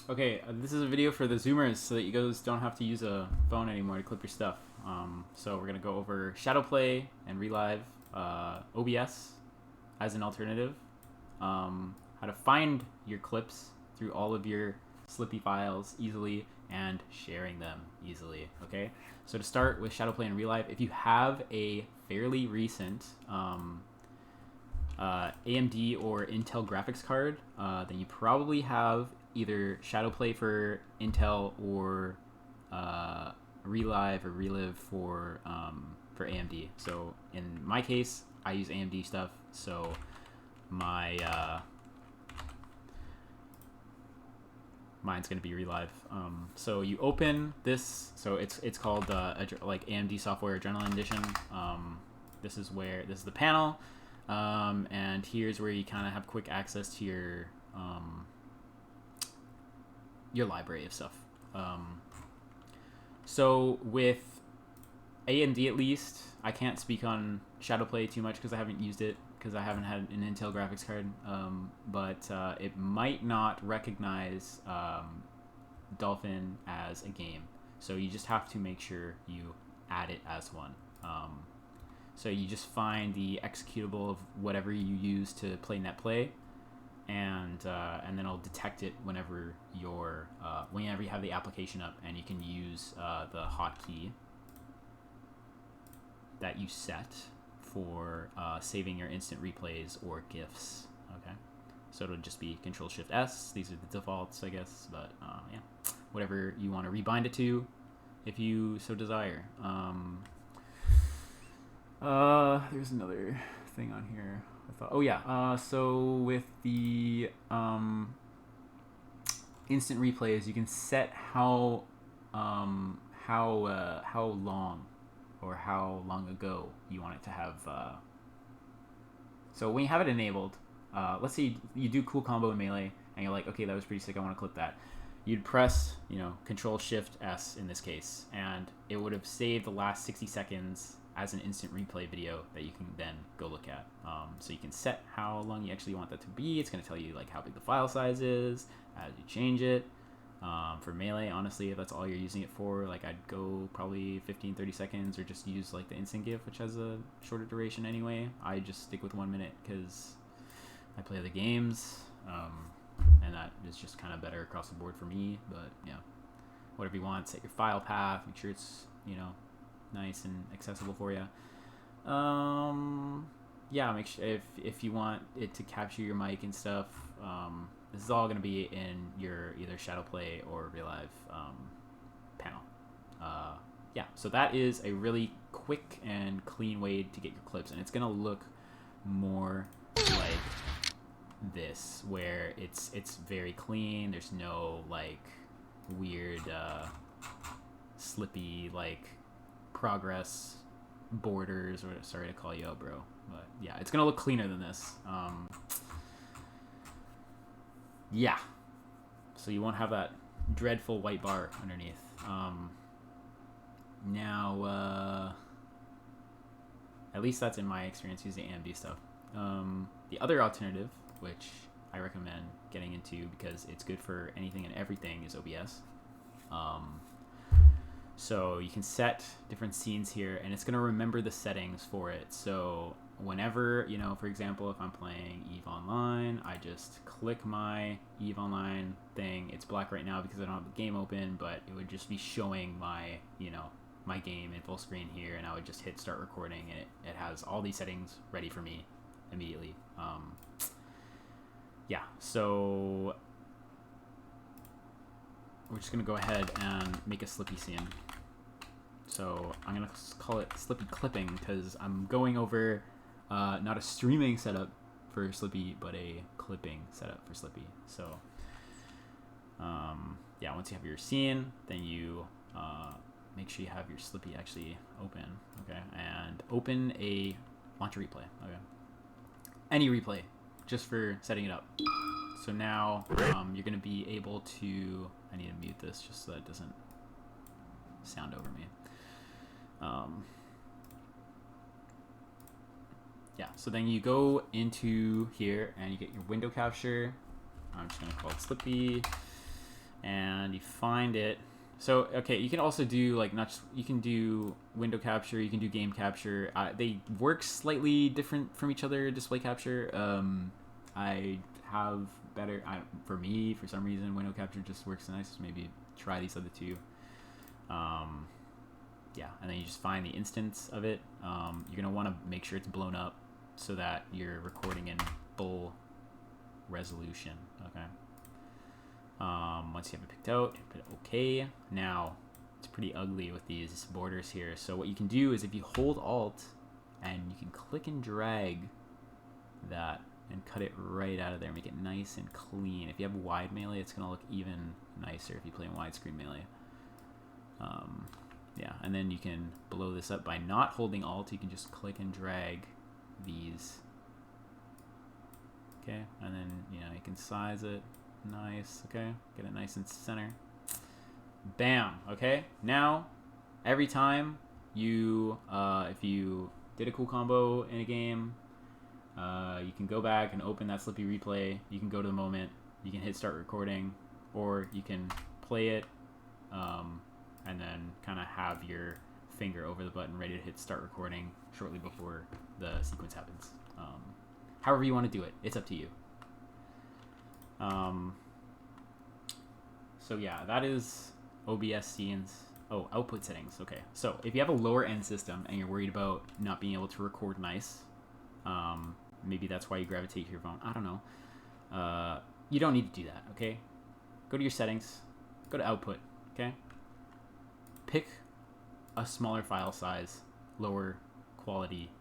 Okay, this is a video for the Zoomers so that you guys don't have to use a phone anymore to clip your stuff. So we're going to go over Shadowplay and Relive, OBS as an alternative, how to find your clips through all of your Slippy files easily, and sharing them easily, okay? So to start with Shadowplay and Relive, if you have a fairly recent AMD or Intel graphics card, then you probably have either Shadowplay for Intel or Relive or Relive for AMD. So in my case, I use AMD stuff, so my mine's gonna be Relive. So you open this. So it's called like AMD Software Adrenaline Edition. This is the panel. And here's where you kind of have quick access to your library of stuff. So with AMD at least, I can't speak on Shadowplay too much because I haven't used it because I haven't had an Intel graphics card. But it might not recognize Dolphin as a game, so you just have to make sure you add it as one. So you just find the executable of whatever you use to play NetPlay, and then it'll detect it whenever you have the application up, and you can use the hotkey that you set for saving your instant replays or GIFs. Okay, so it'll just be Control-Shift-S. These are the defaults, I guess, but yeah, whatever you want to rebind it to, if you so desire. There's another thing on here. I thought, oh yeah. So with the instant replays, you can set how long or how long ago you want it to have. So when you have it enabled, let's say you do cool combo in Melee, and you're like, okay, that was pretty sick, I want to clip that. You'd press, Control-Shift-S in this case, and it would have saved the last 60 seconds as an instant replay video that you can then go look at. So you can set how long you actually want that to be. It's going to tell you like how big the file size is as you change it. For Melee, honestly, if that's all you're using it for, like I'd go probably 15-30 seconds, or just use like the instant GIF, which has a shorter duration anyway. I just stick with 1 minute because I play other games, and that is just kind of better across the board for me. But yeah, whatever you want, set your file path, make sure it's nice and accessible for you. Yeah, make sure if you want it to capture your mic and stuff, this is all going to be in your either Shadowplay or Relive panel. Yeah, so that is a really quick and clean way to get your clips, and it's going to look more like this, where it's very clean. There's no like weird slippy like progress borders, or sorry to call you out, bro, but yeah, it's gonna look cleaner than this. Yeah, so you won't have that dreadful white bar underneath. Now at least that's in my experience using AMD stuff. The other alternative, which I recommend getting into because it's good for anything and everything, is OBS. So you can set different scenes here, and it's going to remember the settings for it. So whenever, for example, if I'm playing EVE Online, I just click my EVE Online thing. It's black right now because I don't have the game open, but it would just be showing my, my game in full screen here, and I would just hit start recording, and it has all these settings ready for me immediately. Yeah, so we're just going to go ahead and make a Slippy scene. So I'm going to call it Slippy Clipping because I'm going over not a streaming setup for Slippy, but a clipping setup for Slippy. So yeah, once you have your scene, then you make sure you have your Slippy actually open, okay? And launch a replay, okay? Any replay, just for setting it up. So now you're going to be able to, I need to mute this just so that it doesn't sound over me. Yeah, so then you go into here and you get your window capture. I'm just going to call it Slippy. and you find it. So okay, you can also do like not just, you can do window capture, you can do game capture. They work slightly different from each other. Display capture. I have better. For me, for some reason, window capture just works nice. Maybe try these other two. Yeah, and then you just find the instance of it. You're gonna want to make sure it's blown up so that you're recording in full resolution. Okay. Once you have it picked out, put OK. Now, it's pretty ugly with these borders here. So what you can do is if you hold Alt and you can click and drag that and cut it right out of there, make it nice and clean. If you have wide melee, it's going to look even nicer if you play in widescreen melee. Yeah, and then you can blow this up by not holding Alt. You can just click and drag these. Okay, and then you can size it. Nice. Okay, get it nice and center. Bam. Okay, now every time you if you did a cool combo in a game, you can go back and open that Slippy replay. You can go to the moment, you can hit start recording, or you can play it and then kind of have your finger over the button ready to hit start recording shortly before the sequence happens. However you want to do it, it's up to you. So yeah, that is OBS scenes. Oh, output settings. Okay, so if you have a lower end system and you're worried about not being able to record nice, maybe that's why you gravitate to your phone. I don't know. You don't need to do that. Okay, go to your settings, go to output. Okay, pick a smaller file size, lower quality.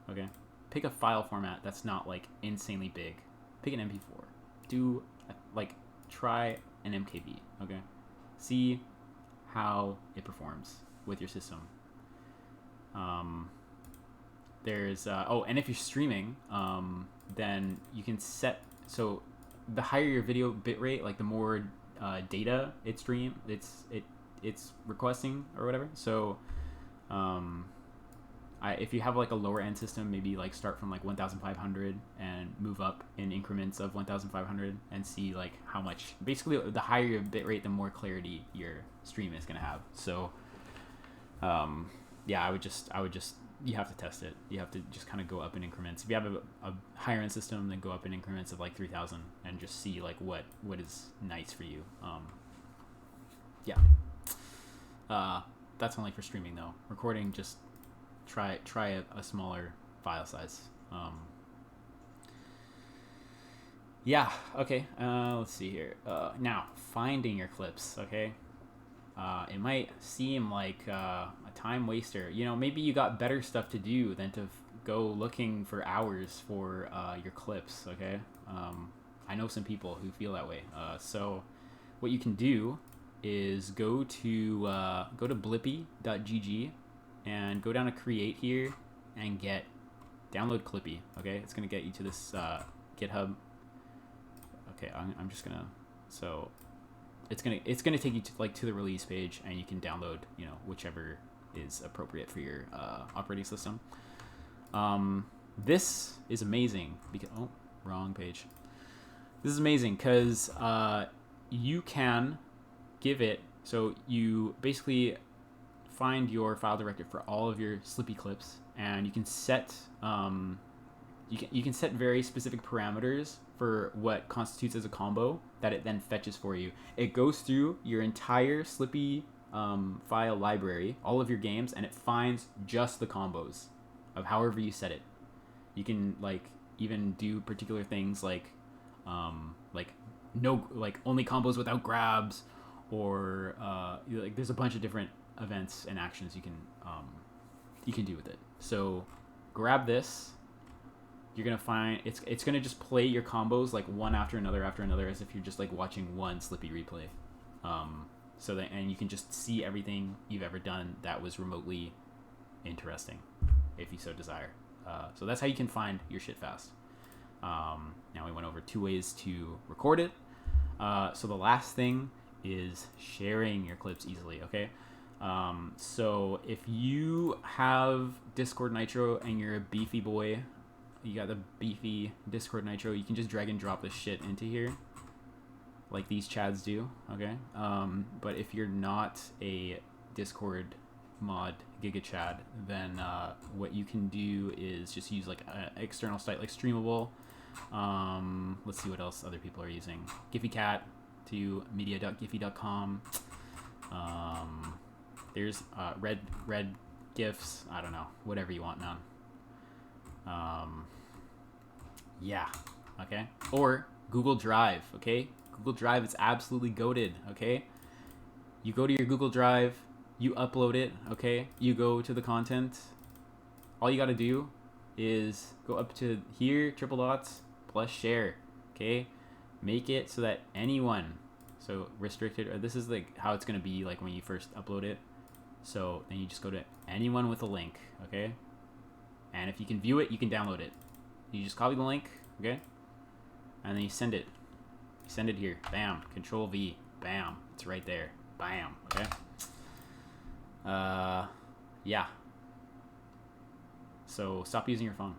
Okay, pick a file format that's not like insanely big. Pick an MP4. Do try an MKV. Okay, see how it performs with your system. There's and if you're streaming, then you can set, so the higher your video bitrate, like the more data it's requesting or whatever. So if you have like a lower end system, maybe like start from like 1500 and move up in increments of 1500 and see like how much, basically the higher your bitrate, the more clarity your stream is going to have. So yeah, I would just you have to test it. You have to just kind of go up in increments. If you have a higher end system, then go up in increments of like 3000 and just see like what is nice for you. Yeah. That's only for streaming though. Recording, just try a smaller file size. Yeah, okay. Let's see here. Now, finding your clips, okay? It might seem like a time waster. Maybe you got better stuff to do than to go looking for hours for your clips, okay? I know some people who feel that way. So what you can do is go to blippy.gg and go down to create here and download Clippy. Okay, it's gonna get you to this GitHub. Okay, I'm just gonna, so it's gonna take you to the release page, and you can download whichever is appropriate for your operating system. This is amazing because wrong page. This is amazing because you can give it, so you basically find your file director for all of your Slippy clips, and you can set you can set very specific parameters for what constitutes as a combo that it then fetches for you. It goes through your entire Slippy file library, all of your games, and it finds just the combos of however you set it. You can even do particular things like only combos without grabs, or there's a bunch of different events and actions you can do with it. So grab this. You're gonna find it's gonna just play your combos like one after another as if you're just like watching one Slippy replay. So that, and you can just see everything you've ever done that was remotely interesting, if you so desire. So that's how you can find your shit fast. Now we went over 2 ways to record it. So the last thing is sharing your clips easily. Okay. So if you have Discord Nitro and you're a beefy boy, you got the beefy Discord Nitro, you can just drag and drop this shit into here. like these chads do, okay? But if you're not a Discord mod GigaChad, then what you can do is just use like an external site like Streamable. Let's see what else other people are using. GiphyCat to media.giphy.com. There's red gifs. I don't know, whatever you want, man. Yeah, okay. Or Google Drive, okay? Google Drive is absolutely goated, okay? You go to your Google Drive, you upload it, okay? You go to the content. All you gotta do is go up to here, triple dots, plus share, okay? Make it so that anyone, so restricted, or this is like how it's gonna be like when you first upload it. So then you just go to anyone with a link, okay? And if you can view it, you can download it. You just copy the link, okay? And then you send it. You send it here. Bam. Control V. Bam. It's right there. Bam. Okay? Yeah. So stop using your phone.